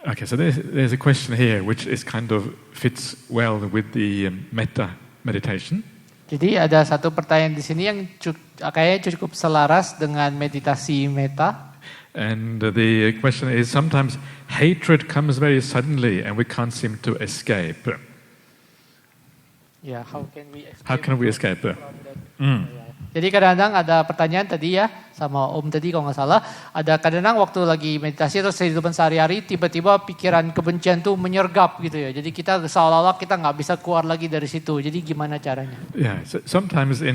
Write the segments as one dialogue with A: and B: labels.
A: Okay, so there's a question here which is kind of fits well with the metta meditation.
B: Jadi ada satu pertanyaan di sini yang kayaknya cukup selaras dengan meditasi metta.
A: And the question is, sometimes hatred comes very suddenly and we can't seem to escape.
B: Ya, how can we escape?
A: How can we escape?
B: Jadi kadang-kadang ada pertanyaan tadi ya, sama Om tadi kalau nggak salah, ada kadang-kadang waktu lagi meditasi atau kehidupan sehari-hari, tiba-tiba pikiran kebencian tuh menyergap gitu ya. Jadi kita seolah-olah kita nggak bisa keluar lagi dari situ. Jadi gimana caranya?
A: Yeah, so sometimes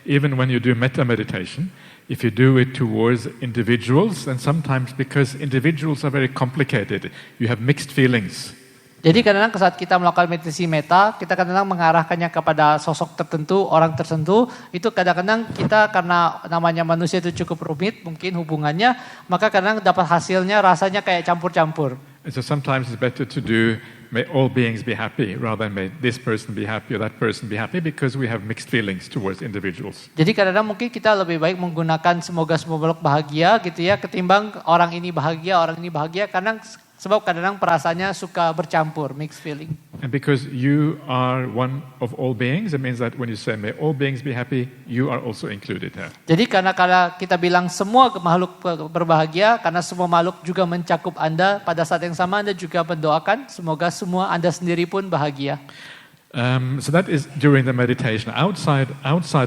A: even when you do metta meditation, if you do it towards individuals, and sometimes because individuals are very complicated, you have mixed feelings.
B: Jadi kadang-kadang saat kita melakukan meditasi metta, kita kadang-kadang mengarahkannya kepada sosok tertentu, orang tertentu, itu kadang-kadang kita karena namanya manusia itu cukup rumit mungkin hubungannya, maka kadang dapat hasilnya rasanya kayak campur-campur.
A: And so sometimes it's better to do may all beings be happy rather than may this person be happy or that person be happy because we have mixed feelings towards individuals.
B: Jadi kadang-kadang mungkin kita lebih baik menggunakan semoga semua makhluk bahagia gitu ya, ketimbang orang ini bahagia, karena sebab kadang-kadang perasaannya suka bercampur, mixed feeling.
A: And because you are one of all beings, it means that when you say may all beings be happy, you are also included there.
B: Jadi karena kita bilang semua makhluk berbahagia, karena semua makhluk juga mencakup Anda, pada saat yang sama Anda juga mendoakan semoga semua Anda sendiri pun bahagia.
A: So that is during the meditation. Outside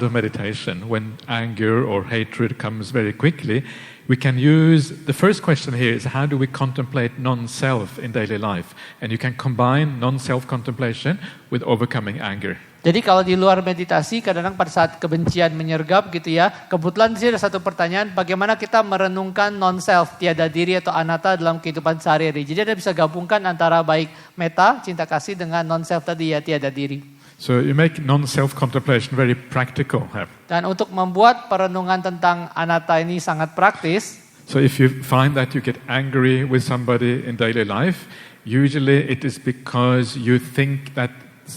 A: of meditation, when anger or hatred comes very quickly, we can use, the first question here is how do we contemplate non-self in daily life? And you can combine non-self contemplation with overcoming anger.
B: Jadi kalau di luar meditasi, kadang-kadang pada saat kebencian menyergap gitu ya, kebetulan di sini ada satu pertanyaan, bagaimana kita merenungkan non-self, tiada diri atau anatta dalam kehidupan sehari-hari. Jadi Anda bisa gabungkan antara baik metta, cinta kasih, dengan non-self tadi ya, tiada diri.
A: So you make non-self contemplation very practical.
B: Dan untuk membuat perenungan tentang anatta ini sangat praktis.
A: So if you find that you get angry with somebody in daily life, usually it is because you think that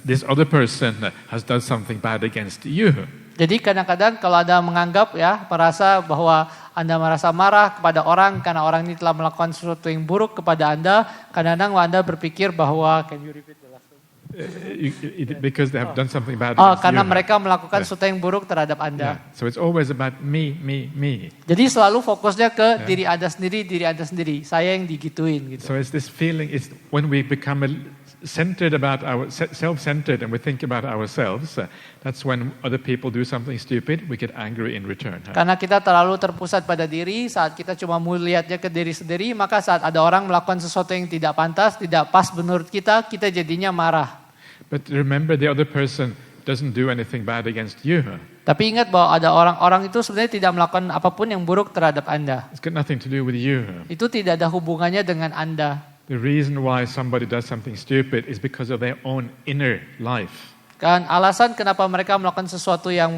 A: this other person has done something bad against you.
B: Jadi kadang-kadang kalau Anda menganggap ya, merasa bahwa Anda merasa marah kepada orang karena orang ini telah melakukan sesuatu yang buruk kepada Anda, kadang-kadang Anda berpikir bahwa can you repeat the last one?
A: Because they have done something bad against
B: karena
A: you.
B: mereka melakukan sesuatu yang buruk terhadap Anda.
A: Yeah. So it's always about me.
B: Jadi selalu fokusnya ke diri Anda sendiri, saya yang digituin gitu.
A: So it's this feeling, it's when we become centered about self-centered and we think about ourselves, that's when other people do something stupid, we get angry in return.
B: Karena kita terlalu terpusat pada diri, saat kita cuma melihatnya ke diri sendiri, maka saat ada orang melakukan sesuatu yang tidak pantas, tidak pas menurut kita jadinya marah.
A: But remember, the other person doesn't do anything bad against you.
B: Tapi ingat bahwa ada orang-orang itu sebenarnya tidak melakukan apapun yang buruk terhadap Anda.
A: It's got nothing to do with you.
B: Itu tidak ada hubungannya dengan Anda.
A: The reason why somebody does something stupid is because of their own inner life.
B: Kan alasan kenapa mereka melakukan sesuatu yang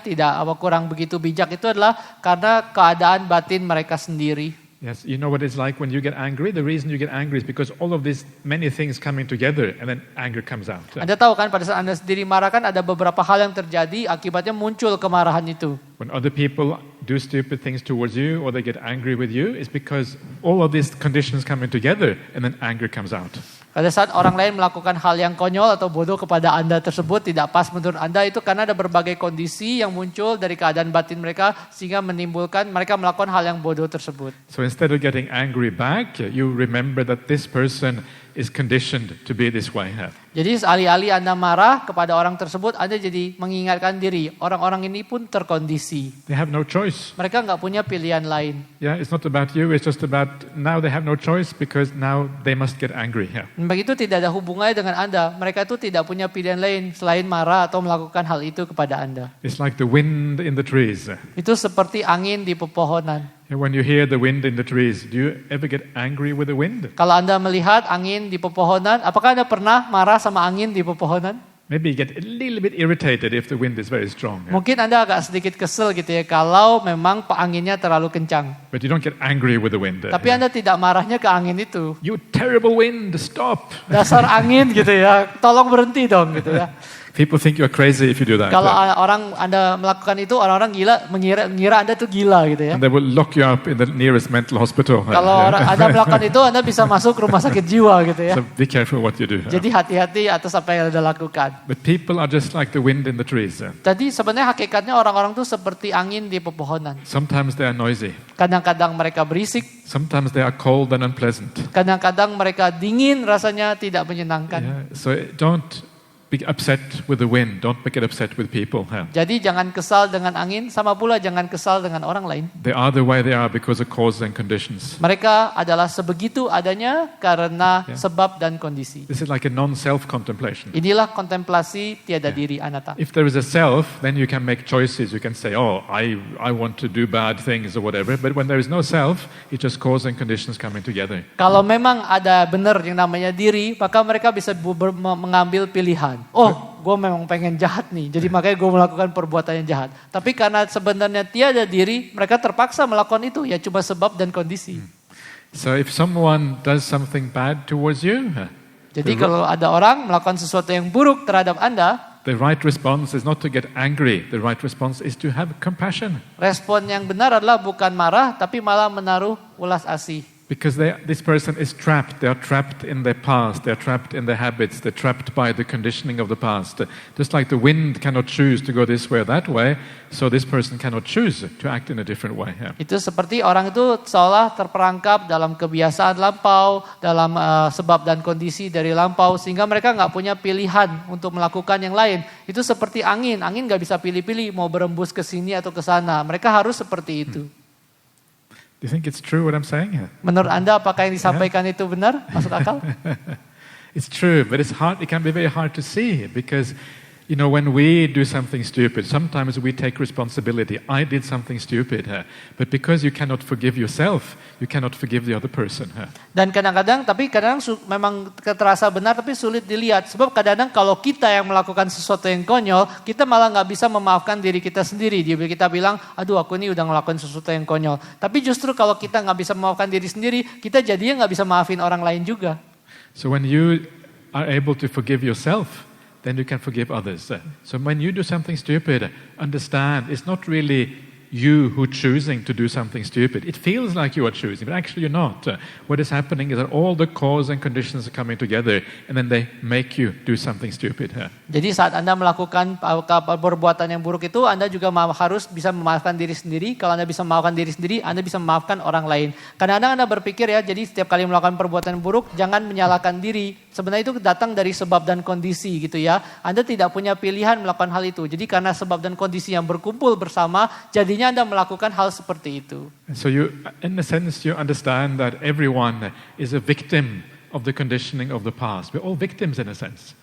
B: tidak kurang begitu bijak itu adalah karena keadaan batin mereka sendiri.
A: Yes, you know what it's like when you get angry? The reason you get angry is because all of these many things coming together and then anger comes out.
B: Anda tahu kan pada saat Anda sendiri marah kan ada beberapa hal yang terjadi akibatnya muncul kemarahan itu.
A: When other people do stupid things towards you or they get angry with you, it's because all of these conditions coming together and then anger comes out.
B: Pada saat orang lain melakukan hal yang konyol atau bodoh kepada Anda tersebut tidak pas menurut Anda, itu karena ada berbagai kondisi yang muncul dari keadaan batin mereka sehingga menimbulkan mereka melakukan hal yang bodoh tersebut.
A: So instead of getting angry back, you remember that this person is conditioned to be this way.
B: Jadi alih-alih Anda marah kepada orang tersebut, Anda jadi mengingatkan diri, orang-orang ini pun terkondisi.
A: They have no choice.
B: Mereka nggak punya pilihan lain.
A: Yeah, it's not about you, it's just about now they have no choice because now they must get angry. Yeah.
B: Begitu tidak ada hubungannya dengan Anda, mereka itu tidak punya pilihan lain selain marah atau melakukan hal itu kepada Anda.
A: It's like the wind in the trees.
B: Itu seperti angin di pepohonan.
A: When you hear the wind in the trees, do you ever get angry with the wind?
B: Kalau Anda melihat angin di pepohonan, apakah Anda pernah marah sama angin di pepohonan?
A: Maybe you get a little bit irritated if the wind is very strong. Yeah?
B: Mungkin Anda agak sedikit kesel gitu ya kalau memang anginnya terlalu kencang.
A: But you don't get angry with the wind.
B: Tapi Anda tidak marahnya ke angin itu.
A: You terrible wind, stop.
B: Dasar angin gitu ya, tolong berhenti dong gitu ya.
A: People think you're crazy if you do that.
B: Kalau orang Anda melakukan itu, orang-orang gila mengira Anda tuh gila gitu ya.
A: And they will lock you up in the nearest mental hospital.
B: Kalau Anda melakukan itu, Anda bisa masuk rumah sakit jiwa gitu ya.
A: So be careful what you do.
B: Jadi hati-hati atas apa yang Anda lakukan.
A: But people are just like the wind in the trees.
B: Jadi sebenarnya hakikatnya orang-orang tuh seperti angin di pepohonan.
A: Sometimes they are noisy.
B: Kadang-kadang mereka berisik,
A: Sometimes they are cold and unpleasant.
B: kadang-kadang mereka dingin, rasanya tidak menyenangkan.
A: Yeah. So don't be upset with the wind. Don't get upset with people.
B: Jadi jangan kesal dengan angin, sama pula jangan kesal dengan orang lain.
A: They are the way they are because of causes and conditions.
B: Mereka adalah sebegitu adanya karena sebab dan kondisi.
A: This is like a non-self contemplation.
B: Inilah kontemplasi tiada diri anatta.
A: If there is a self, then you can make choices. You can say, oh, I want to do bad things or whatever. But when there is no self, it's just cause and conditions coming together.
B: Kalau memang ada benar yang namanya diri, maka mereka bisa mengambil pilihan. Oh, gue memang pengen jahat nih, jadi makanya gue melakukan perbuatan yang jahat. Tapi karena sebenarnya tiada diri, mereka terpaksa melakukan itu, ya cuma sebab dan kondisi.
A: So if someone does something bad towards you,
B: Jadi kalau ada orang melakukan sesuatu yang buruk terhadap Anda,
A: the right response is not to get angry. The right response is to have compassion.
B: respon yang benar adalah bukan marah, tapi malah menaruh ulas asih.
A: Because this person is trapped. They are trapped in their past. They are trapped in their habits. They're trapped by the conditioning of the past. Just like the wind cannot choose to go this way or that way, so this person cannot choose to act in a different way.
B: Itu seperti orang itu seolah terperangkap dalam kebiasaan lampau, dalam sebab dan kondisi dari lampau, sehingga mereka nggak punya pilihan untuk melakukan yang lain. Itu seperti angin nggak bisa pilih-pilih mau berembus ke sini atau ke sana. Mereka harus seperti itu.
A: Do you think it's true what I'm saying?
B: Menurut Anda apakah yang disampaikan itu benar? Masuk akal?
A: It's true, but it's hard. It can be very hard to see because, you know, when we do something stupid, sometimes we take responsibility. I did something stupid, but because you cannot forgive yourself, you cannot forgive the other person.
B: Dan kadang-kadang, tapi kadang memang terasa benar, tapi sulit dilihat. Sebab kadang-kadang kalau kita yang melakukan sesuatu yang konyol, kita malah nggak bisa memaafkan diri kita sendiri. Kita bilang, aduh aku ini udah ngelakuin sesuatu yang konyol. Tapi justru kalau kita nggak bisa memaafkan diri sendiri, kita jadinya nggak bisa maafin orang lain juga.
A: So when you are able to forgive yourself, then you can forgive others. So when you do something stupid, understand it's not really you who choosing to do something stupid. It feels like you are choosing, but actually you're not. What is happening is that all the cause and conditions are coming together, and then they make you do something stupid.
B: Jadi saat Anda melakukan perbuatan yang buruk itu, Anda juga harus bisa memaafkan diri sendiri. Kalau Anda bisa memaafkan diri sendiri, Anda bisa memaafkan orang lain. Kadang-kadang Anda berpikir ya, jadi setiap kali melakukan perbuatan buruk, jangan menyalahkan diri. Sebenarnya itu datang dari sebab dan kondisi gitu ya. Anda tidak punya pilihan melakukan hal itu. Jadi karena sebab dan kondisi yang berkumpul bersama, jadinya Anda melakukan hal seperti itu.
A: So you, in a sense, you understand that everyone is a victim of the conditioning of the past. We're all victims in a sense.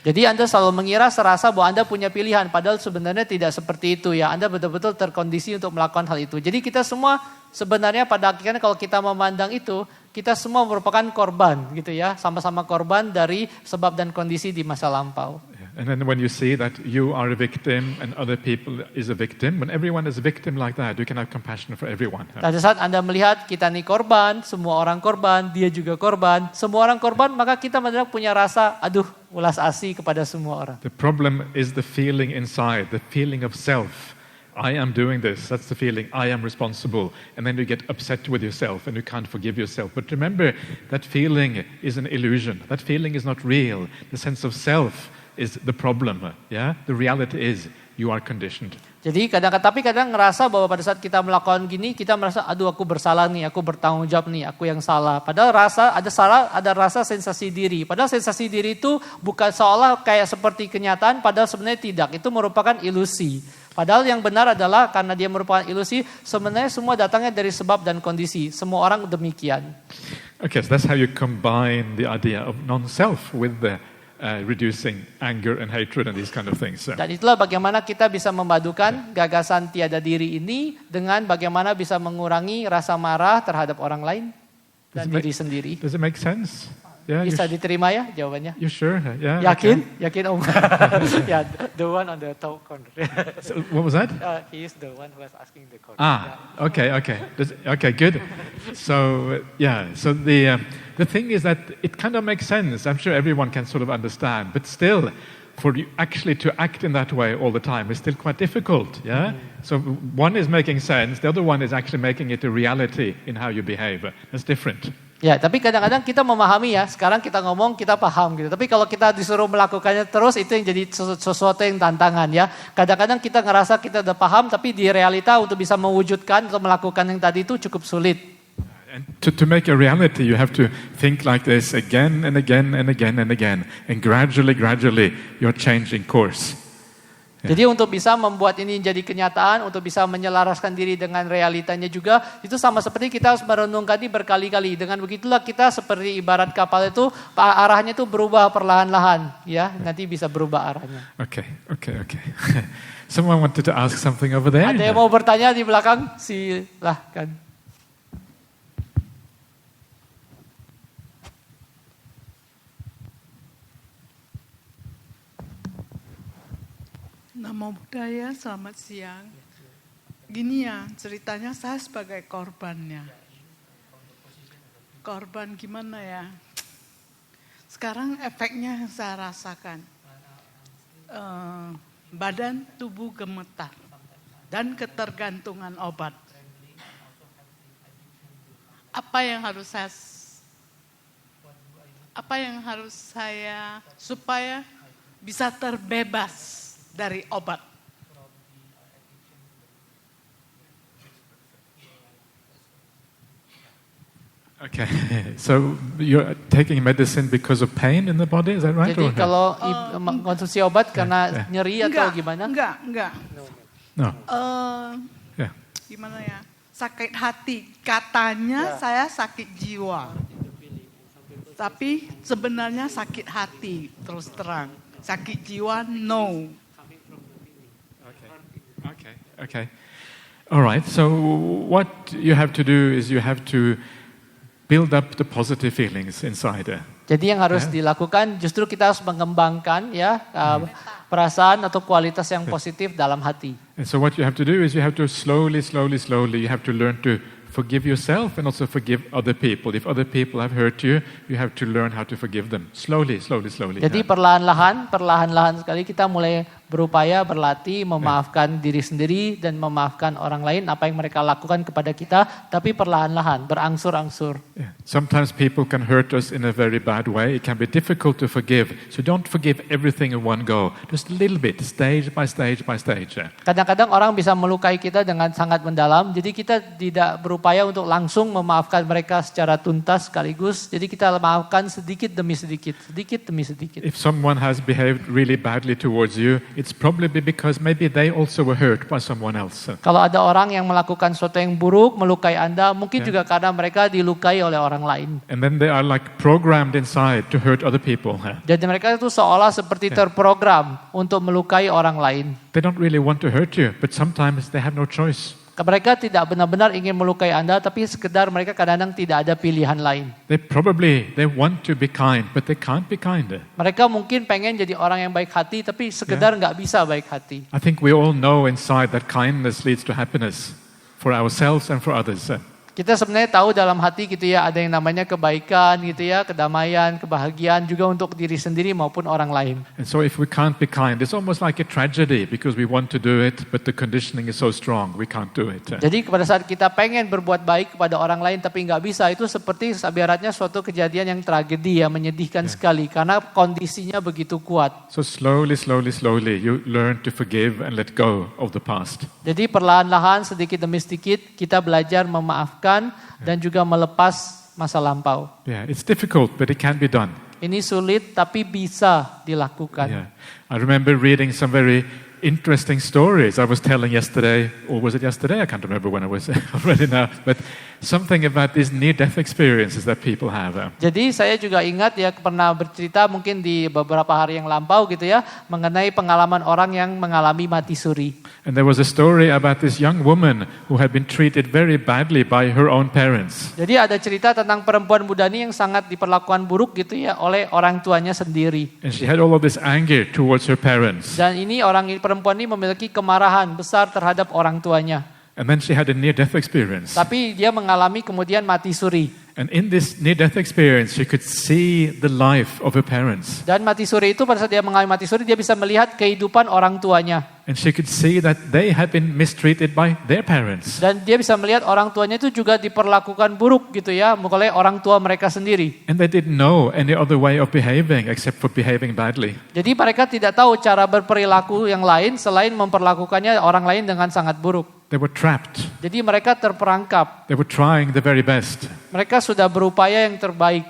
B: Jadi Anda selalu mengira serasa bahwa Anda punya pilihan, padahal sebenarnya tidak seperti itu ya. Anda betul-betul terkondisi untuk melakukan hal itu. Jadi kita semua sebenarnya pada akhirnya kalau kita memandang itu, kita semua merupakan korban gitu ya. Sama-sama korban dari sebab dan kondisi di masa lampau.
A: And then when you see that you are a victim and other people is a victim, when everyone is a victim like that, you can have compassion for everyone.
B: Pada saat Anda melihat kita nih korban, semua orang korban, dia juga korban, semua orang korban, maka kita benar punya rasa, aduh, ulas asih kepada semua orang.
A: The problem is the feeling inside, the feeling of self. I am doing this. That's the feeling. I am responsible. And then you get upset with yourself and you can't forgive yourself. But remember, that feeling is an illusion. That feeling is not real. The sense of self is the problem. Yeah? The reality is you are conditioned.
B: Jadi tapi kadang ngerasa bahwa pada saat kita melakukan gini, kita merasa, aduh aku bersalah nih, aku bertanggung jawab nih, aku yang salah. Padahal ada rasa sensasi diri. Padahal sensasi diri itu bukan seolah kayak seperti kenyataan, padahal sebenarnya tidak. Itu merupakan ilusi. Padahal yang benar adalah karena dia merupakan ilusi, sebenarnya semua datangnya dari sebab dan kondisi. Semua orang demikian.
A: Okay, so that's how you combine the idea of non-self with the reducing anger and hatred and these kind of things.
B: Dan itulah bagaimana kita bisa memadukan gagasan tiada diri ini dengan bagaimana bisa mengurangi rasa marah terhadap orang lain dan diri sendiri.
A: Does it make sense? Yeah,
B: Bisa diterima ya jawabannya?
A: You sure? Yeah.
B: Yakin?
A: Okay.
B: Yakin Om? Yeah, the one on the top corner.
A: So, what was that?
B: He is the one who was asking the corner.
A: Okay. Okay, good. So so the thing is that it kind of makes sense. I'm sure everyone can sort of understand, but still, for you actually to act in that way all the time is still quite difficult. Yeah. So one is making sense, the other one is actually making it a reality in how you behave. That's different.
B: Ya, tapi kadang-kadang kita memahami ya, sekarang kita ngomong kita paham gitu. Tapi kalau kita disuruh melakukannya terus itu yang jadi sesuatu yang tantangan ya. Kadang-kadang kita ngerasa kita udah paham tapi di realita untuk bisa mewujudkan atau melakukan yang tadi itu cukup sulit.
A: And to make a reality, you have to think like this again and again and again and again. And gradually, you're changing course.
B: Jadi untuk bisa membuat ini jadi kenyataan, untuk bisa menyelaraskan diri dengan realitanya juga, itu sama seperti kita harus merenungkan ini berkali-kali. Dengan begitulah kita seperti ibarat kapal itu, arahnya itu berubah perlahan-lahan. Ya, nanti bisa berubah arahnya.
A: Okay. Someone wanted to ask something over there?
B: Ada yang mau bertanya di belakang? Silahkan.
C: Namo Buddhaya, selamat siang. Gini ya, ceritanya saya sebagai korbannya. Korban gimana ya? Sekarang efeknya yang saya rasakan. Badan tubuh gemetar dan ketergantungan obat. Apa yang harus saya supaya bisa terbebas dari obat?
A: Okay, so you're taking medicine because of pain in the body, is that right?
B: Jadi kalau konsumsi obat karena nyeri atau gimana?
C: Enggak.
A: No. Yeah.
C: Gimana ya? Sakit hati. Katanya saya sakit jiwa. Tapi sebenarnya sakit hati, terus terang. Sakit jiwa, no.
A: Okay. All right. So what you have to do is you have to build up the positive feelings inside.
B: Jadi yang harus dilakukan justru kita harus mengembangkan ya perasaan atau kualitas yang positif dalam hati.
A: And so what you have to do is you have to slowly you have to learn to forgive yourself and also forgive other people. If other people have hurt you, you have to learn how to forgive them. Slowly.
B: Jadi perlahan-lahan sekali kita mulai berupaya berlatih memaafkan diri sendiri dan memaafkan orang lain apa yang mereka lakukan kepada kita, tapi perlahan-lahan, berangsur-angsur.
A: Yeah. Sometimes people can hurt us in a very bad way. It can be difficult to forgive. So don't forgive everything in one go. Just a little bit, stage by stage.
B: Kadang-kadang orang bisa melukai kita dengan sangat mendalam, jadi kita tidak berupaya untuk langsung memaafkan mereka secara tuntas sekaligus. Jadi kita maafkan sedikit demi sedikit.
A: If someone has behaved really badly towards you, it's probably because maybe they also were hurt by someone else.
B: Kalau ada orang yang melakukan sesuatu yang buruk, melukai Anda, mungkin juga karena mereka dilukai oleh orang lain.
A: And then they are like programmed inside to hurt other people.
B: Jadi mereka itu seolah seperti terprogram untuk melukai orang lain.
A: They don't really want to hurt you, but sometimes they have no choice.
B: Mereka tidak benar-benar ingin melukai Anda, tapi sekedar mereka kadang-kadang tidak ada pilihan lain.
A: They want to be kind, but they can't be kind.
B: Mereka mungkin pengen jadi orang yang baik hati, tapi sekedar nggak bisa baik hati.
A: I think we all know inside that kindness leads to happiness for ourselves and for others.
B: Kita sebenarnya tahu dalam hati gitu ya, ada yang namanya kebaikan gitu ya, kedamaian, kebahagiaan juga untuk diri sendiri maupun orang lain.
A: And so if we can't be kind, it's almost like a tragedy because we want to do it, but the conditioning is so strong, we can't do it.
B: Jadi pada saat kita pengen berbuat baik kepada orang lain tapi nggak bisa, itu seperti ibaratnya suatu kejadian yang tragedi ya, menyedihkan sekali karena kondisinya begitu kuat.
A: So slowly, you learn to forgive and let go of the past.
B: Jadi perlahan-lahan sedikit demi sedikit kita belajar memaafkan dan juga melepas masa lampau.
A: Yeah, it's difficult, but it can be done.
B: Ini sulit tapi bisa dilakukan.
A: Yeah. I remember reading some very interesting stories I was telling yesterday, or was it yesterday? I can't remember when I was already now, but something about these near-death experiences that people have.
B: Jadi saya juga ingat ya pernah bercerita mungkin di beberapa hari yang lampau gitu ya, mengenai pengalaman orang yang mengalami mati suri.
A: And there was a story about this young woman who had been treated very badly by her own parents.
B: Jadi ada cerita tentang perempuan muda ini yang sangat diperlakukan buruk gitu ya oleh orang tuanya sendiri.
A: And she had all of this anger towards her parents.
B: Dan ini perempuan ini memiliki kemarahan besar terhadap orang tuanya.
A: And then she had a near-death experience.
B: Tapi dia mengalami kemudian mati suri.
A: And in this near-death experience, she could see the life of her parents.
B: Dan mati suri itu pada saat dia mengalami mati suri, dia bisa melihat kehidupan orang tuanya.
A: And she could see that they had been mistreated by their parents.
B: Dan dia bisa melihat orang tuanya itu juga diperlakukan buruk gitu ya, oleh orang tua mereka sendiri.
A: And they didn't know any other way of behaving except for behaving badly.
B: Jadi mereka tidak tahu cara berperilaku yang lain selain memperlakukannya orang lain dengan sangat buruk.
A: They were trapped.
B: Jadi mereka terperangkap.
A: They were trying the very best,
B: Mereka sudah berupaya yang terbaik,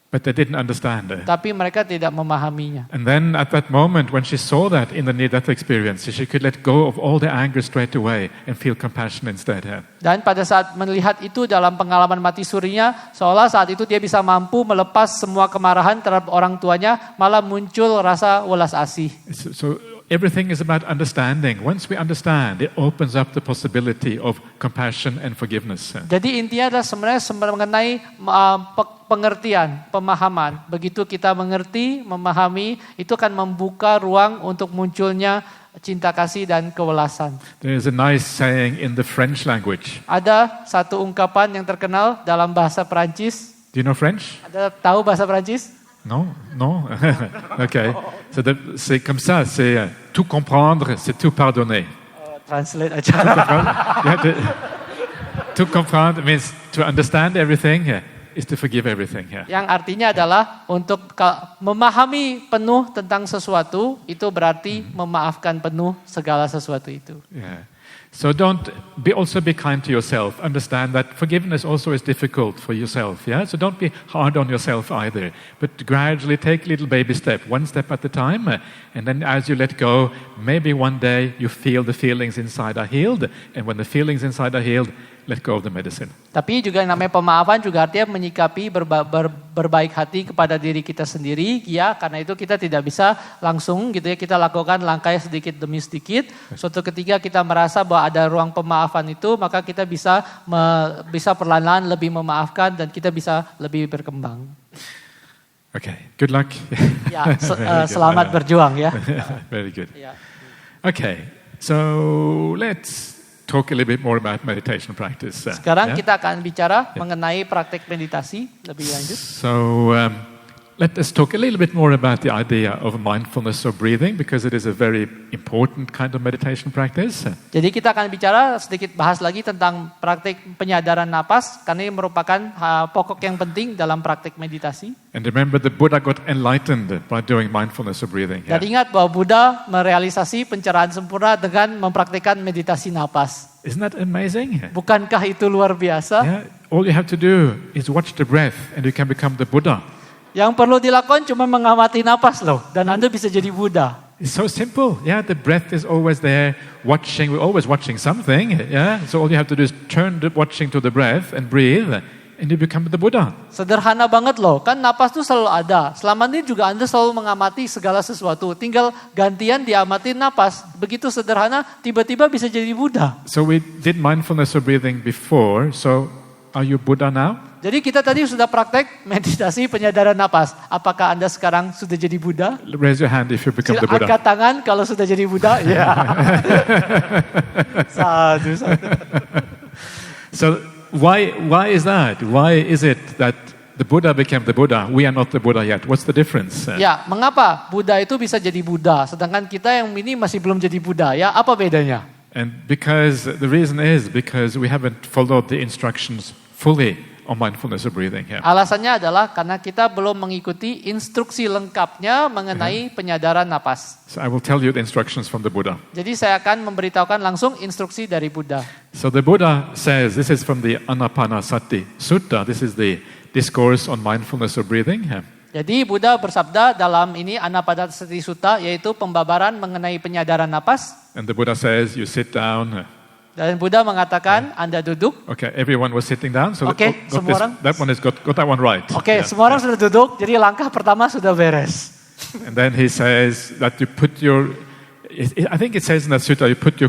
A: but they didn't understand it.
B: tapi mereka tidak memahaminya.
A: And then at that moment, when she saw that in the near-death experience, she could let go of all the anger straight away and feel compassion instead.
B: Dan pada saat melihat itu dalam pengalaman mati surinya, seolah saat itu dia bisa mampu melepas semua kemarahan terhadap orang tuanya, malah muncul rasa welas asih.
A: So everything is about understanding. Once we understand, it opens up the possibility of compassion and forgiveness.
B: Jadi intinya adalah sebenarnya mengenai pengertian, pemahaman. Begitu kita mengerti, memahami, itu akan membuka ruang untuk munculnya cinta kasih dan kewelasan.
A: There is a nice saying in the French language.
B: Ada satu ungkapan yang terkenal dalam bahasa Perancis.
A: Do you know French?
B: Ada tahu bahasa Perancis?
A: Non, non. Okay. C'est comme ça. C'est tout comprendre, c'est tout pardonner.
B: Translate aja.
A: You have to comprendre means to understand everything. Is to forgive everything.
B: Yang artinya adalah untuk memahami penuh tentang sesuatu, itu berarti memaafkan penuh segala sesuatu itu.
A: Yeah. So also be kind to yourself. Understand that forgiveness also is difficult for yourself. Yeah. So don't be hard on yourself either. But gradually take a little baby step, one step at a time, and then as you let go, maybe one day you feel the feelings inside are healed, and when the feelings inside are healed, let go of the medicine.
B: Tapi juga yang namanya pemaafan juga artinya menyikapi berbaik hati kepada diri kita sendiri, ya, karena itu kita tidak bisa langsung gitu ya, kita lakukan langkah sedikit demi sedikit. Suatu ketika kita merasa bahwa ada ruang pemaafan itu, maka kita bisa perlahan-lahan lebih memaafkan dan kita bisa lebih berkembang.
A: Okay, good luck.
B: Ya, selamat berjuang ya.
A: Very good.
B: Ya.
A: Okay, so let's talk a little bit more about meditation practice.
B: Sekarang kita akan bicara mengenai praktek meditasi lebih lanjut.
A: So let us talk a little bit more about the idea of mindfulness of breathing because it is a very important kind of meditation practice.
B: Jadi kita akan bicara sedikit bahas lagi tentang praktek penyadaran napas karena ini merupakan pokok yang penting dalam praktek meditasi.
A: And remember the Buddha got enlightened by doing mindfulness of breathing.
B: Dan ingat bahwa Buddha merealisasi pencerahan sempurna dengan mempraktikkan meditasi napas.
A: Isn't that amazing?
B: Bukankah itu luar biasa?
A: Yeah. All you have to do is watch the breath and you can become the Buddha.
B: Yang perlu dilakukan cuma mengamati napas loh, dan Anda bisa jadi Buddha.
A: It's so simple. Yeah, the breath is always there, watching. We're always watching something. Yeah, so all you have to do is turn the watching to the breath and breathe, and you become the Buddha.
B: Sederhana banget loh, kan napas tuh selalu ada. Selama ini juga Anda selalu mengamati segala sesuatu. Tinggal gantian diamati napas. Begitu sederhana, tiba-tiba bisa jadi Buddha.
A: So we did mindfulness of breathing before. So are you Buddha now?
B: Jadi kita tadi sudah praktek meditasi penyadaran napas. Apakah Anda sekarang sudah jadi Buddha?
A: Raise your hand if you become the Buddha.
B: Angkat tangan kalau sudah jadi Buddha. Ya. Satu.
A: So why is that? Why is it that the Buddha became the Buddha? We are not the Buddha yet. What's the difference?
B: Ya, mengapa Buddha itu bisa jadi Buddha, sedangkan kita yang ini masih belum jadi Buddha? Ya, apa bedanya?
A: And the reason is because we haven't followed the instructions fully on mindfulness of breathing. Yeah.
B: Alasannya adalah karena kita belum mengikuti instruksi lengkapnya mengenai penyadaran napas.
A: So I will tell you the instructions from the Buddha.
B: Jadi saya akan memberitahukan langsung instruksi dari Buddha.
A: So the Buddha says, this is from the Anapanasati Sutta. This is the discourse on mindfulness of breathing. Yeah.
B: Jadi Buddha bersabda dalam ini Anapanasati Sutta, yaitu pembabaran mengenai penyadaran napas.
A: And the Buddha says, you sit down.
B: Dan Buddha mengatakan, Anda duduk.
A: Okay, everyone was sitting down. So
B: Okay, semua orang.
A: That one has got that one right.
B: Oke, semua orang sudah duduk. Jadi langkah pertama sudah beres.
A: And then he says that you put I think it says in that sutta, you put your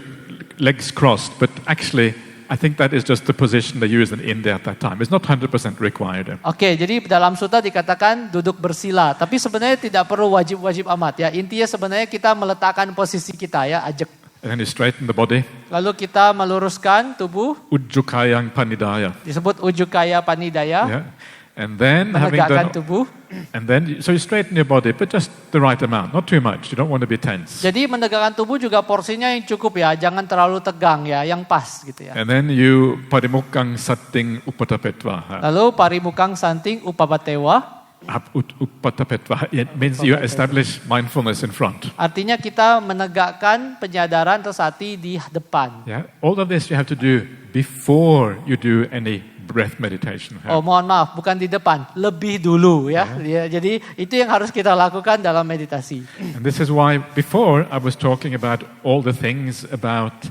A: legs crossed, but actually I think that is just the position they used in India at that time. It's not 100% required.
B: Oke, jadi dalam sutta dikatakan duduk bersila, tapi sebenarnya tidak perlu wajib-wajib amat ya. Intinya sebenarnya kita meletakkan posisi kita ya, ajak.
A: And then you straighten the body.
B: Lalu kita meluruskan tubuh,
A: Ujjukayang panidaya.
B: disebut ujukaya panidaya,
A: Yeah. And then having
B: menegakkan
A: done,
B: tubuh.
A: and then so you straighten your body, but just the right amount, not too much. You don't want to be tense.
B: Jadi menegakkan tubuh juga porsinya yang cukup ya, jangan terlalu tegang ya, yang pas gitu ya.
A: And then you parimukang satting upatapetva.
B: Lalu parimukang santing upapatewa,
A: Upatapetva. It means you establish mindfulness in front.
B: artinya kita menegakkan penyadaran atau sati di depan.
A: Yeah. All of this you have to do before you do any breath meditation.
B: Oh mohon maaf, bukan di depan, lebih dulu ya. Ya, jadi itu yang harus kita lakukan dalam meditasi.
A: And this is why before I was talking about all the things about,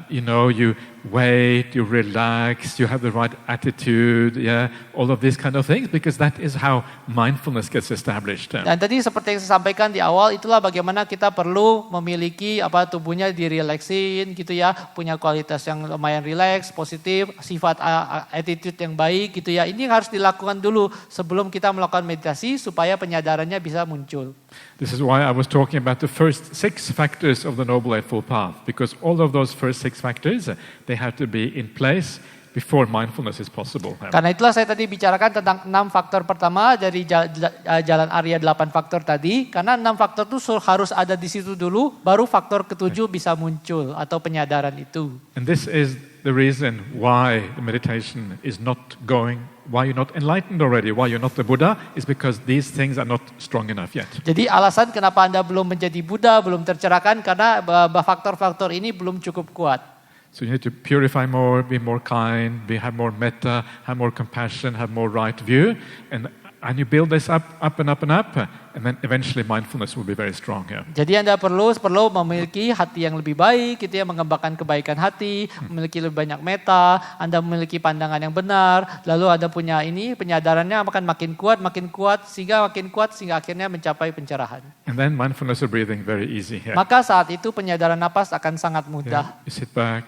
A: you wait, you relax, you have the right attitude, yeah, all of these kind of things, because that is how mindfulness gets established.
B: Dan tadi seperti yang saya sampaikan di awal, itulah bagaimana kita perlu memiliki tubuhnya direlaksin gitu ya, punya kualitas yang lumayan rileks, positif, sifat attitude yang baik gitu ya. Ini yang harus dilakukan dulu sebelum kita melakukan meditasi supaya penyadarannya bisa muncul.
A: This is why I was talking about the first 6 factors of the Noble Eightfold Path, because all of those first 6 factors, they have to be in place before mindfulness is possible.
B: Karena itulah saya tadi bicarakan tentang 6 faktor pertama dari jalan Arya 8 faktor tadi. Karena 6 faktor itu harus ada di situ dulu, baru faktor ke-7 bisa muncul atau penyadaran itu.
A: And this is the reason why the meditation is not going, why you're not enlightened already, why you're not the Buddha, is because these things are not strong enough yet.
B: Jadi alasan kenapa Anda belum menjadi Buddha, belum tercerahkan, karena faktor-faktor ini belum cukup kuat.
A: So you need to purify more, be more kind, have more metta, have more compassion, have more right view, and you build this up and up and up, and then eventually mindfulness will be very strong here.
B: Jadi Anda perlu memiliki hati yang lebih baik, gitu ya, mengembangkan kebaikan hati, memiliki lebih banyak meta, Anda memiliki pandangan yang benar, lalu Anda punya penyadarannya akan makin kuat, sehingga akhirnya mencapai pencerahan.
A: And then mindfulness of breathing very easy here.
B: Maka saat itu penyadaran napas akan sangat mudah.
A: You sit back,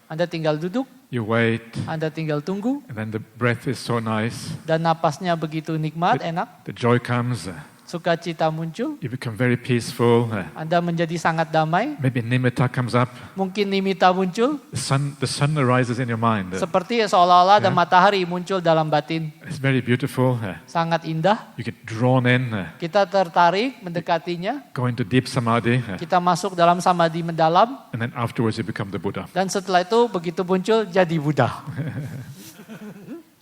B: Anda tinggal duduk,
A: you wait,
B: Anda tinggal tunggu,
A: and then the breath is so nice.
B: dan napasnya begitu nikmat, enak,
A: The joy comes,
B: sukacita muncul,
A: you become very peaceful.
B: Anda menjadi sangat damai,
A: Maybe nimitta comes up.
B: mungkin nimitta muncul,
A: The sun arises in your mind.
B: seperti seolah-olah ada matahari muncul dalam batin.
A: It's very beautiful.
B: Sangat indah,
A: You get drawn in,
B: kita tertarik mendekatinya,
A: go into deep samadhi,
B: kita masuk dalam samadhi mendalam,
A: and then afterwards you become the Buddha.
B: dan setelah itu begitu muncul jadi Buddha.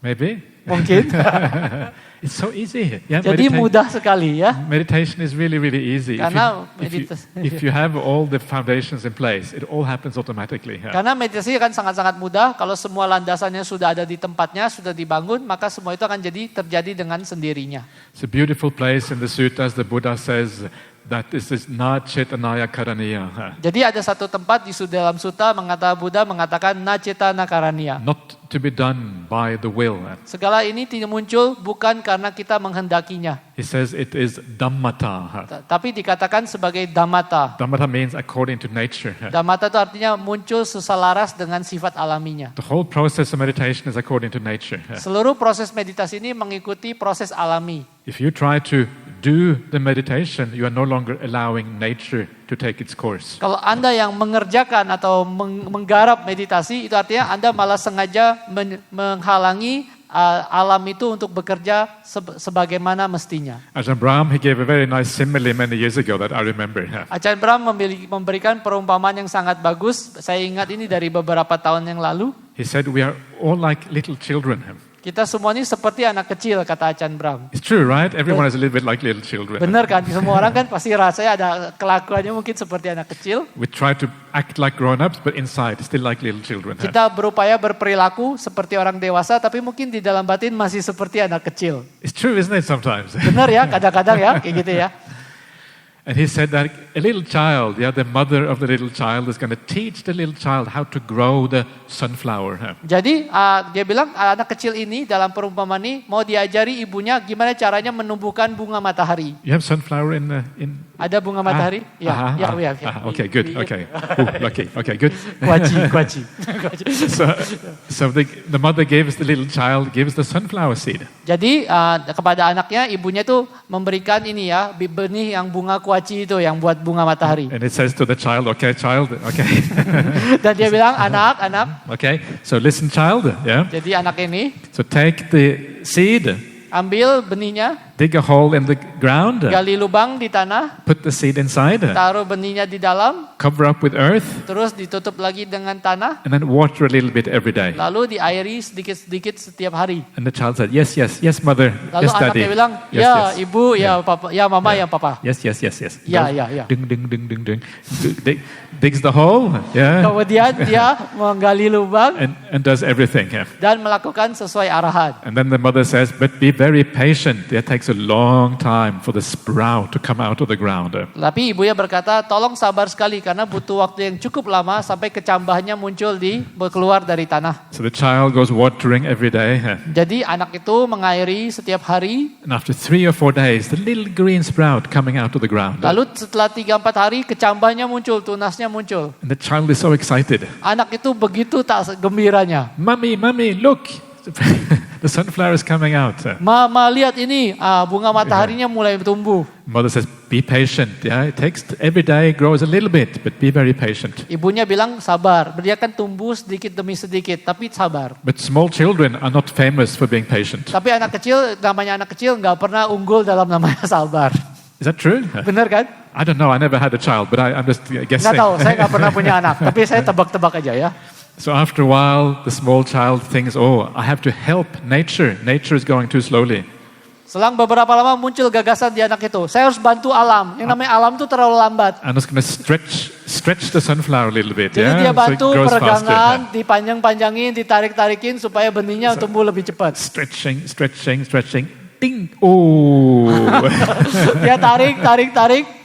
A: Maybe.
B: Mungkin.
A: It's so easy. Yeah,
B: Jadi mudah sekali ya.
A: meditation is really, really easy.
B: Karena
A: If you have all the foundations in place, it all happens automatically. Yeah.
B: Karena meditasi akan sangat-sangat mudah. Kalau semua landasannya sudah ada di tempatnya, sudah dibangun, maka semua itu akan terjadi dengan sendirinya.
A: It's a beautiful place in the suttas. The Buddha says that this is na cetanaya karaniya.
B: Jadi ada satu tempat di dalam sutta Buddha mengatakan na cetana karaniya.
A: Not to be done by the will.
B: Segala ini tidak muncul bukan karena kita menghendakinya,
A: He says it is dhammata.
B: tapi dikatakan sebagai dhammata.
A: Dhammata means according to nature.
B: Dhammata itu artinya muncul seselaras dengan sifat alaminya.
A: The whole process of meditation is according to nature.
B: Seluruh proses meditasi ini mengikuti proses alami.
A: If you try to do the meditation, you are no longer allowing nature to take its course.
B: Kalau Anda yang mengerjakan atau menggarap meditasi, itu artinya Anda malah sengaja menghalangi alam itu untuk bekerja sebagaimana mestinya.
A: Ajahn Brahm, he gave a very nice simile many years ago that I remember.
B: Ajahn Brahm memberikan perumpamaan yang sangat bagus. Saya ingat ini dari beberapa tahun yang lalu.
A: He said we are all like little children.
B: Kita semua ini seperti anak kecil, kata Ajahn Brahm.
A: It's true, right? Everyone is a little bit like little children.
B: Benar kan? Semua orang kan pasti rasanya ada kelakuannya mungkin seperti anak kecil.
A: We try to act like grown-ups, but inside still like little children.
B: Kita berupaya berperilaku seperti orang dewasa, tapi mungkin di dalam batin masih seperti anak kecil.
A: It's true, isn't it, sometimes?
B: Benar ya, kadang-kadang ya, kayak gitu ya.
A: And he said that a little child, the mother of the little child is going to teach the little child how to grow the sunflower.
B: Jadi dia bilang anak kecil ini dalam perumpamaan ini mau diajari ibunya gimana caranya menumbuhkan bunga matahari.
A: You have sunflower in
B: Ada bunga matahari? We have.
A: Okay, good. Okay. Lucky. Okay, good.
B: Kuaci.
A: So the mother gives the little child gives the sunflower seed.
B: Jadi kepada anaknya ibunya tuh memberikan ini ya benih yang bunga kuaci itu yang buat bunga matahari.
A: And it says to the child, okay, okay.
B: Dan dia bilang anak.
A: Okay, so listen, child. Yeah.
B: Jadi anak ini
A: So take the seed,
B: ambil benihnya,
A: dig a hole in the ground,
B: gali lubang di tanah,
A: put the seed inside,
B: taruh benihnya di dalam,
A: cover up with earth,
B: terus ditutup lagi dengan tanah,
A: and then water a little bit every day.
B: lalu diairi sedikit-sedikit setiap hari.
A: And the child said, yes, mother,
B: Lalu
A: yes, daddy.
B: anaknya bilang,
A: Yes,
B: ya
A: yes.
B: ibu, ya papa, ya mama, ya papa.
A: Yes.
B: Ya.
A: Ding. Digs the hole, yeah,
B: Kemudian dia menggali lubang
A: and does everything. Yeah.
B: dan melakukan sesuai arahan.
A: And then the mother says, but be very patient. It takes a long time for the sprout to come out of the ground.
B: Tapi ibunya berkata, tolong sabar sekali karena butuh waktu yang cukup lama sampai kecambahnya muncul keluar dari tanah.
A: So the child goes watering every day.
B: Jadi anak itu mengairi setiap hari.
A: And after 3 or 4 days, the little green sprout coming out of the ground.
B: Lalu setelah 3-4 hari kecambahnya muncul, tunasnya muncul.
A: And the child is so excited.
B: Anak itu begitu tak gembiranya.
A: Mommy, look. The sunflower is coming out.
B: Mama lihat ini, bunga mataharinya mulai tumbuh.
A: Mother says, be patient. Yeah, it takes every day grows a little bit, but be very patient.
B: Ibunya bilang sabar, dia akan tumbuh sedikit demi sedikit, tapi sabar.
A: But small children are not famous for being patient.
B: Tapi namanya anak kecil nggak pernah unggul dalam namanya sabar.
A: Is that true?
B: Benar kan?
A: I don't know. I never had a child, but I'm just guessing.
B: Nggak tahu, saya nggak pernah punya anak, tapi saya tebak-tebak aja ya.
A: So after a while, the small child thinks, oh, I have to help nature. Nature is going too slowly.
B: Selang beberapa lama muncul gagasan di anak itu. Saya harus bantu alam. Yang namanya alam itu terlalu lambat.
A: I'm just going to stretch the sunflower a little bit.
B: Jadi
A: Yeah?
B: dia
A: So it
B: bantu
A: grows
B: peregangan,
A: faster.
B: dipanjang-panjangin, ditarik-tarikin supaya benihnya tumbuh lebih cepat.
A: Stretching. Ding. Oh.
B: Dia tarik,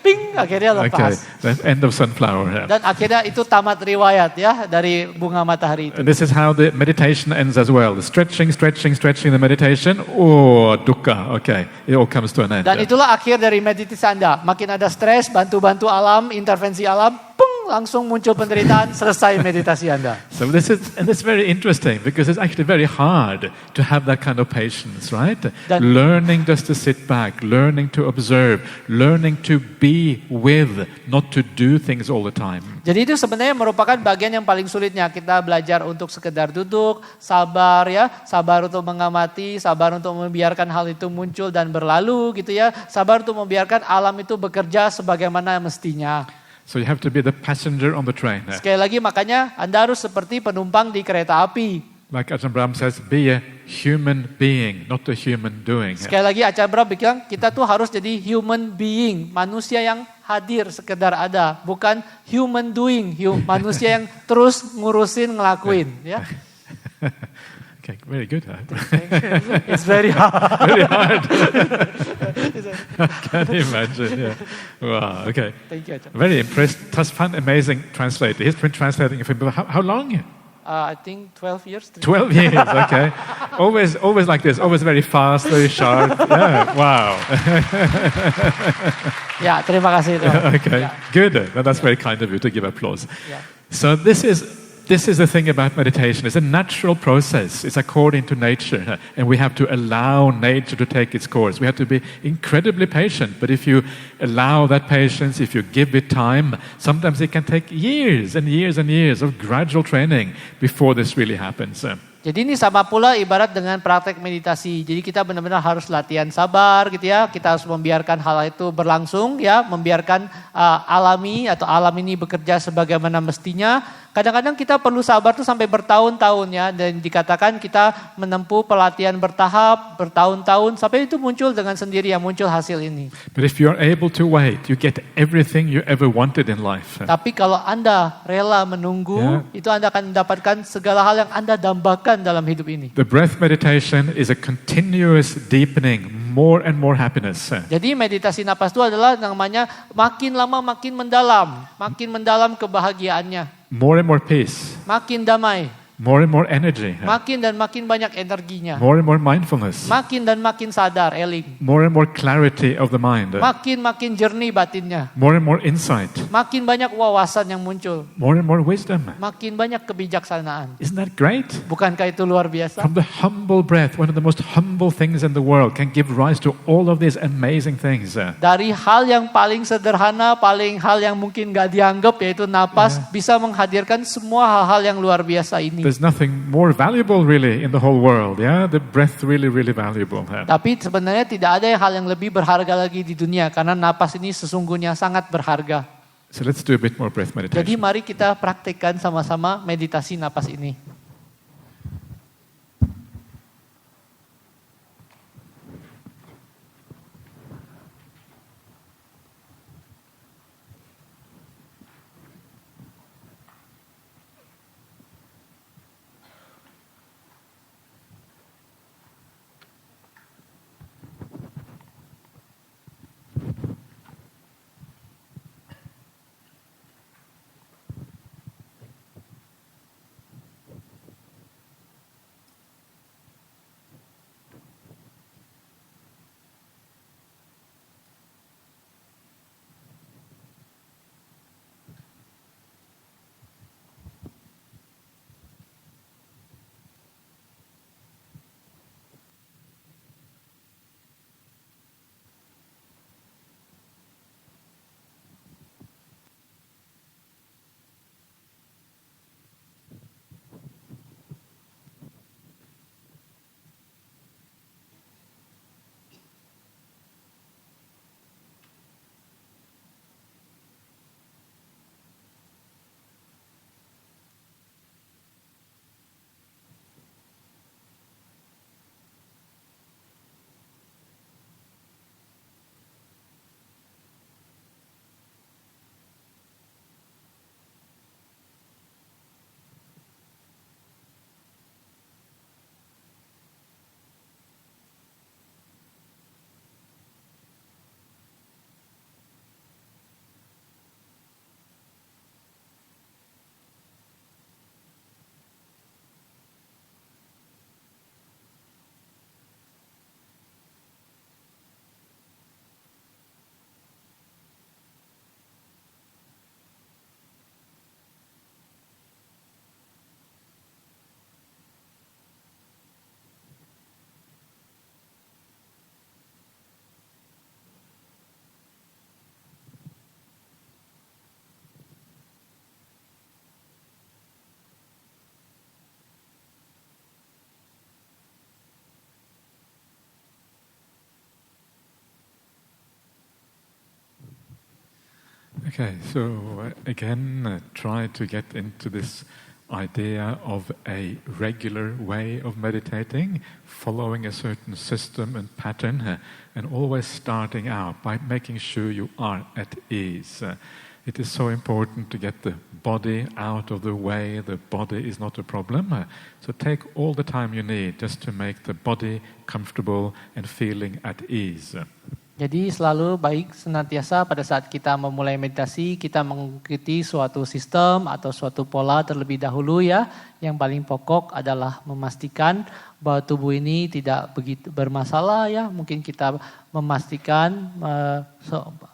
B: ping, akhirnya
A: Okay.
B: lepas.
A: That's end of sunflower. Yeah.
B: Dan akhirnya itu tamat riwayat ya dari bunga matahari itu.
A: And this is how the meditation ends as well. The stretching the meditation. Oh, dukkha. Okay. It all comes to an end.
B: Dan itulah akhir dari meditasi Anda. Makin ada stres, bantu-bantu alam, intervensi alam, pung, langsung muncul penderitaan, selesai meditasi Anda.
A: So this is very interesting because it's actually very hard to have that kind of patience, right? Learning just to sit back, learning to observe, learning to be with, not to do things all the time.
B: Jadi itu sebenarnya merupakan bagian yang paling sulitnya. Kita belajar untuk sekedar duduk, sabar ya, sabar untuk mengamati, sabar untuk membiarkan hal itu muncul dan berlalu gitu ya. Sabar untuk membiarkan alam itu bekerja sebagaimana mestinya.
A: So you have to be the passenger on the train.
B: Sekali lagi makanya Anda harus seperti penumpang di kereta api.
A: Like Ajahn Brahm says, be a human being, not a human doing.
B: Sekali lagi Ajahn Brahm bilang kita tuh harus jadi human being, manusia yang hadir sekedar ada, bukan human doing, manusia yang terus ngurusin, ngelakuin. Ya.
A: Okay, very good.
B: It's very hard.
A: Very hard. Can you imagine? Yeah. Wow. Okay.
B: Thank you, Ajahn.
A: Very impressed. Taspan, amazing translator. He's been translating for how long?
B: I think 12 years.
A: 12 years. Okay. Always like this. Always very fast, very sharp. Yeah. Wow.
B: Ya, terima kasih.
A: Okay.
B: Ya.
A: Good. Well, that's very kind of you to give applause.
B: Ya.
A: So this is the thing about meditation. It's a natural process. It's according to nature. And we have to allow nature to take its course. We have to be incredibly patient. But if you allow that patience, if you give it time, sometimes it can take years and years and years of gradual training before this really happens.
B: Jadi ini sama pula ibarat dengan praktek meditasi. Jadi kita benar-benar harus latihan sabar gitu ya. Kita harus membiarkan hal itu berlangsung ya. Membiarkan alami atau alam ini bekerja sebagaimana mestinya. Kadang-kadang kita perlu sabar tuh sampai bertahun-tahun ya. Dan dikatakan kita menempuh pelatihan bertahap, bertahun-tahun. Sampai itu muncul dengan sendiri yang muncul hasil ini.
A: But if you are able to wait, you get everything you ever wanted in life.
B: Tapi kalau Anda rela menunggu, itu Anda akan mendapatkan segala hal yang Anda dambakan dalam hidup ini.
A: The breath meditation is a continuous deepening, more and more happiness.
B: Jadi meditasi napas itu adalah namanya makin lama makin mendalam kebahagiaannya.
A: More and more peace.
B: Makin damai.
A: more and more energy,
B: Makin dan makin banyak energinya.
A: more and more mindfulness,
B: Makin dan makin sadar, eling.
A: more and more clarity of the mind,
B: Makin jernih batinnya.
A: more and more insight,
B: Makin banyak wawasan yang muncul.
A: more and more wisdom.
B: Makin banyak kebijaksanaan.
A: Isn't that great?
B: Bukankah itu luar biasa?
A: From the humble breath, one of the most humble things in the world, can give rise to all of these amazing things.
B: Dari hal yang paling sederhana, hal yang mungkin gak dianggap, yaitu napas, bisa menghadirkan semua hal-hal yang luar biasa ini.
A: There's nothing more valuable really in the whole world. Yeah, the breath really valuable.
B: Tapi sebenarnya tidak ada hal yang lebih berharga lagi di dunia, karena napas ini sesungguhnya sangat berharga.
A: So let's do a bit more breath
B: Jadi
A: meditation.
B: mari kita praktekkan sama-sama meditasi napas ini.
A: Okay, so again, try to get into this idea of a regular way of meditating, following a certain system and pattern, and always starting out by making sure you are at ease. It is so important to get the body out of the way. The body is not a problem. So take all the time you need just to make the body comfortable and feeling at ease.
B: Jadi selalu baik senantiasa pada saat kita memulai meditasi, kita mengikuti suatu sistem atau suatu pola terlebih dahulu ya. Yang paling pokok adalah memastikan bahwa tubuh ini tidak begitu bermasalah ya. Mungkin kita memastikan,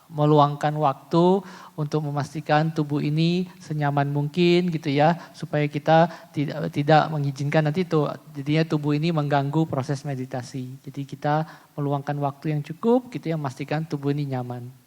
B: meluangkan waktu untuk memastikan tubuh ini senyaman mungkin gitu ya. Supaya kita tidak mengizinkan nanti jadinya tubuh ini mengganggu proses meditasi. Jadi kita meluangkan waktu yang cukup gitu ya, memastikan tubuh ini nyaman.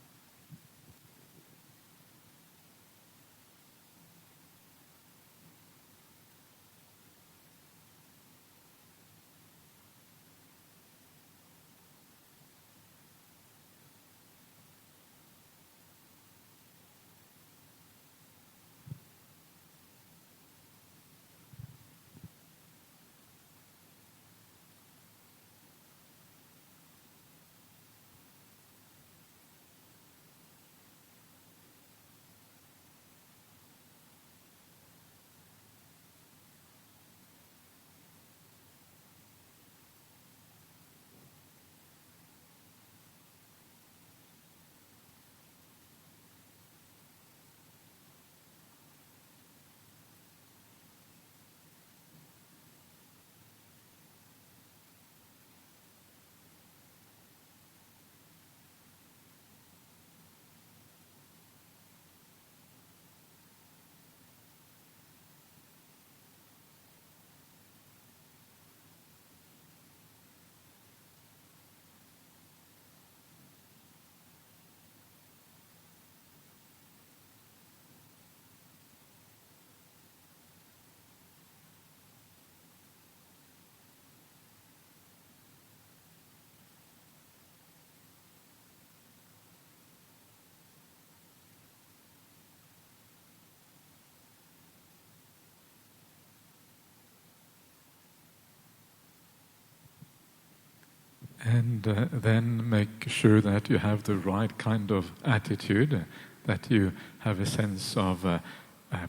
A: And then make sure that you have the right kind of attitude, that you have a sense of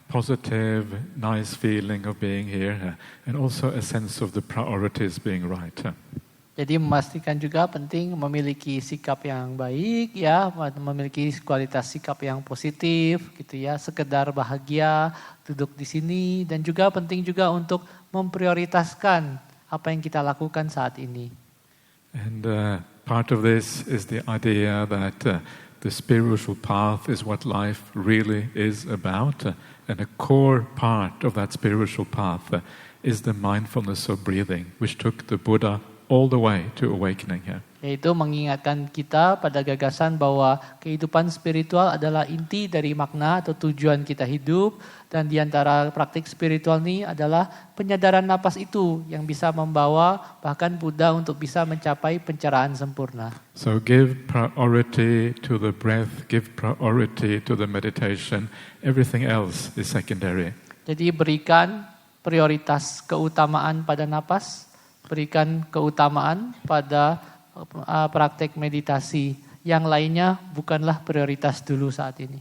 A: positive, nice feeling of being here, and also a sense of the priorities being right.
B: Jadi memastikan juga penting memiliki sikap yang baik ya, memiliki kualitas sikap yang positif gitu ya, sekedar bahagia duduk di sini dan juga penting juga untuk memprioritaskan apa yang kita lakukan saat ini.
A: And part of this is the idea that the spiritual path is what life really is about, and a core part of that spiritual path is the mindfulness of breathing, which took the Buddha all the way to awakening here.
B: Yaitu mengingatkan kita pada gagasan bahwa kehidupan spiritual adalah inti dari makna atau tujuan kita hidup, dan di antara praktik spiritual ini adalah penyadaran napas itu yang bisa membawa bahkan Buddha untuk bisa mencapai pencerahan sempurna.
A: So give priority to the breath, give priority to the meditation, everything else is secondary.
B: Jadi berikan prioritas keutamaan pada napas, berikan keutamaan pada praktek meditasi. Yang lainnya bukanlah prioritas dulu saat ini.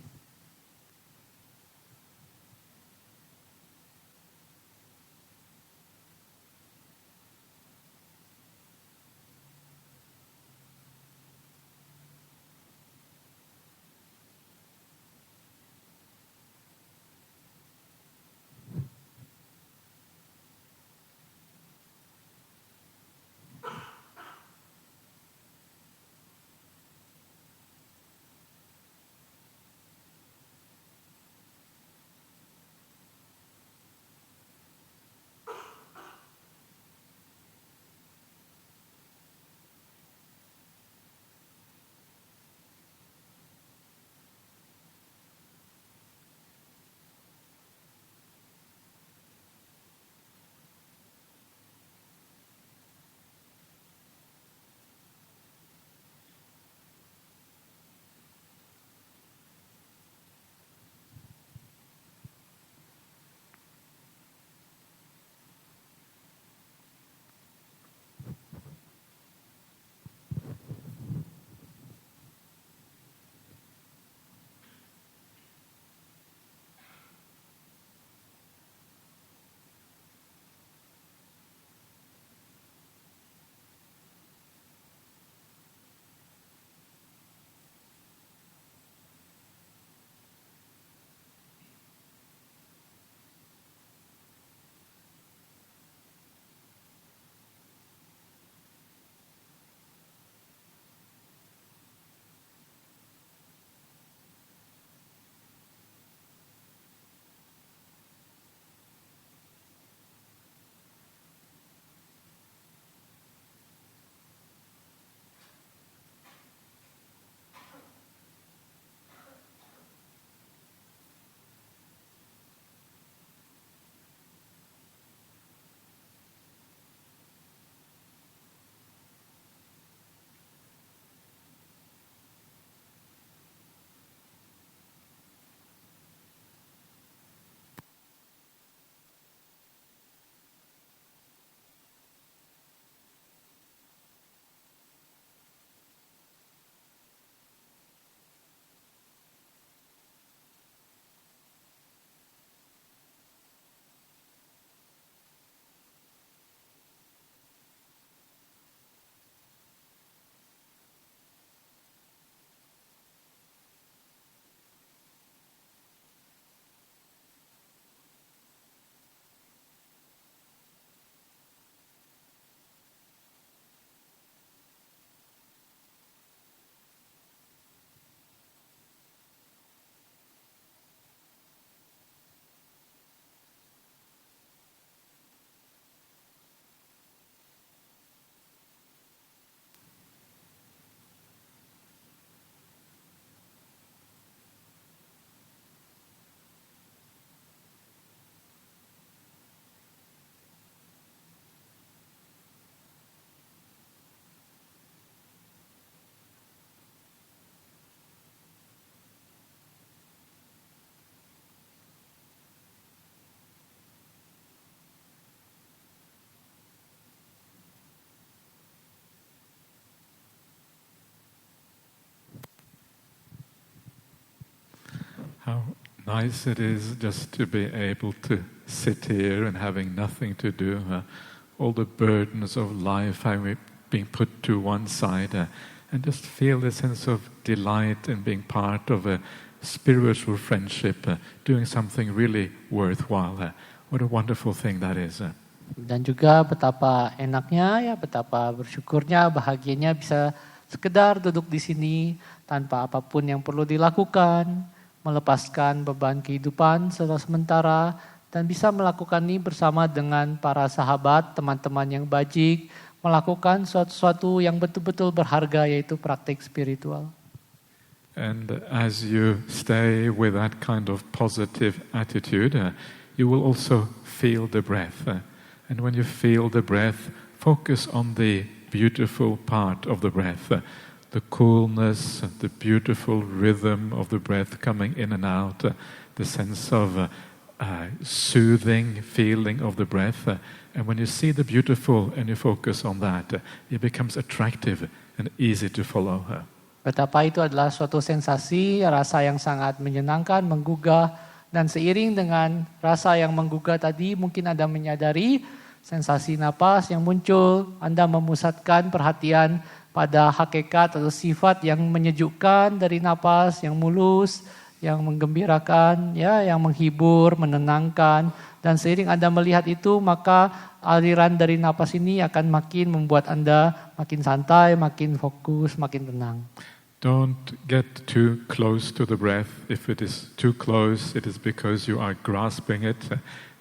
A: nice it is just to be able to sit here and having nothing to do. All the burdens of life having been put to one side, and just feel the sense of delight in being part of a spiritual friendship, doing something really worthwhile. What a wonderful thing that is.
B: Dan juga betapa enaknya ya, betapa bersyukurnya, bahagianya bisa sekedar duduk di sini tanpa apapun yang perlu dilakukan, melepaskan beban kehidupan sementara, dan bisa melakukan ini bersama dengan para sahabat, teman-teman yang bajik, melakukan sesuatu yang betul-betul berharga, yaitu praktik spiritual.
A: And as you stay with that kind of positive attitude, you will also feel the breath. And when you feel the breath, focus on the beautiful part of the breath, the coolness, the beautiful rhythm of the breath coming in and out, the sense of soothing feeling of the breath. And when you see the beautiful and you focus on that, it becomes attractive and easy to follow.
B: Betapa itu adalah suatu sensasi, rasa yang sangat menyenangkan, menggugah, dan seiring dengan rasa yang menggugah tadi, mungkin Anda menyadari sensasi napas yang muncul, Anda memusatkan perhatian pada hakikat atau sifat yang menyejukkan dari napas, yang mulus, yang menggembirakan, ya, yang menghibur, menenangkan. Dan seiring Anda melihat itu, maka aliran dari napas ini akan makin membuat Anda makin santai, makin fokus, makin tenang.
A: Don't get too close to the breath. If it is too close, it is because you are grasping it.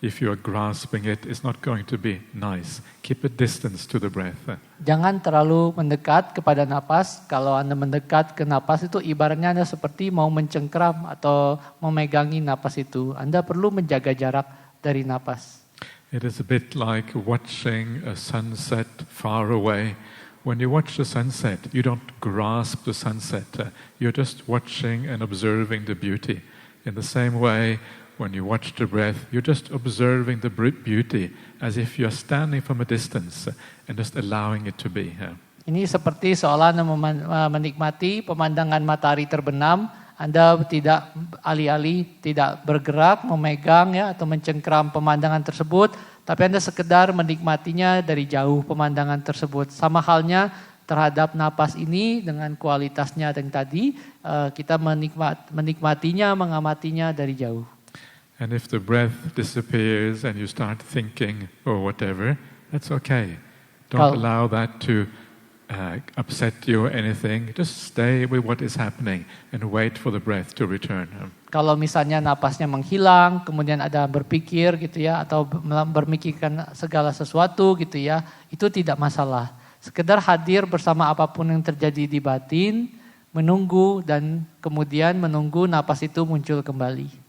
A: If you are grasping it, it's not going to be nice. Keep a distance to the breath.
B: Jangan terlalu mendekat kepada napas. Kalau Anda mendekat ke napas itu ibaratnya Anda seperti mau mencengkram atau memegangi napas itu. Anda perlu menjaga jarak dari napas.
A: It is a bit like watching a sunset far away. When you watch the sunset, you don't grasp the sunset. You're just watching and observing the beauty. In the same way, when you watch the breath, you're just observing the beauty as if you're standing from a distance and just allowing it to be.
B: Ini seperti seolah Anda menikmati pemandangan matahari terbenam. Anda tidak alih-alih, tidak bergerak, memegang ya atau mencengkram pemandangan tersebut, tapi Anda sekedar menikmatinya dari jauh pemandangan tersebut. Sama halnya terhadap napas ini dengan kualitasnya yang tadi, kita menikmatinya, mengamatinya dari jauh.
A: And if the breath disappears and you start thinking or whatever, that's okay. Don't allow that to upset you or anything. Just stay with what is happening and wait for the breath to return.
B: Kalau misalnya napasnya menghilang, kemudian ada berpikir gitu ya, atau bermikirkan segala sesuatu gitu ya, itu tidak masalah. Sekedar hadir bersama apapun yang terjadi di batin, menunggu dan kemudian menunggu napas itu muncul kembali.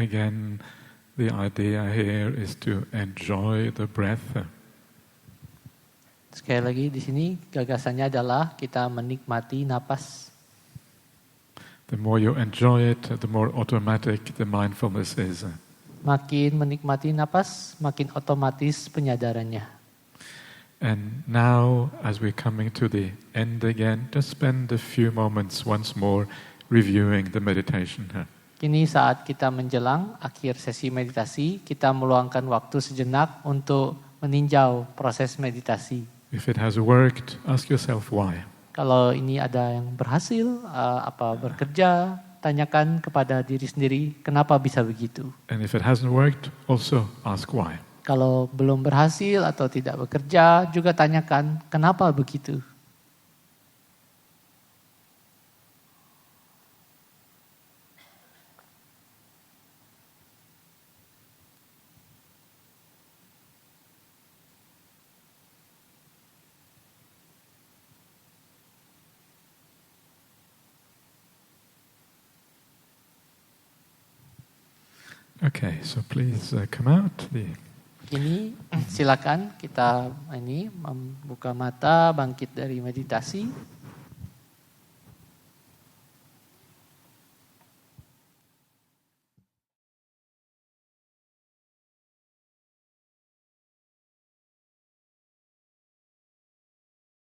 A: again, the idea here is to enjoy the breath.
B: Sekali lagi di sini gagasannya adalah kita menikmati napas.
A: The more you enjoy it, the more automatic the mindfulness is.
B: Makin menikmati napas, makin otomatis penyadarannya.
A: And now, as we're coming to the end again, just spend a few moments once more reviewing the meditation.
B: Kini saat kita menjelang akhir sesi meditasi, kita meluangkan waktu sejenak untuk meninjau proses meditasi.
A: If it has worked, ask yourself why.
B: Kalau ini ada yang berhasil, apa bekerja, tanyakan kepada diri sendiri, kenapa bisa begitu?
A: And if it hasn't worked, also ask why.
B: Kalau belum berhasil atau tidak bekerja, juga tanyakan, kenapa begitu?
A: Okay, so please come out.
B: Kini silakan kita membuka mata, bangkit dari meditasi.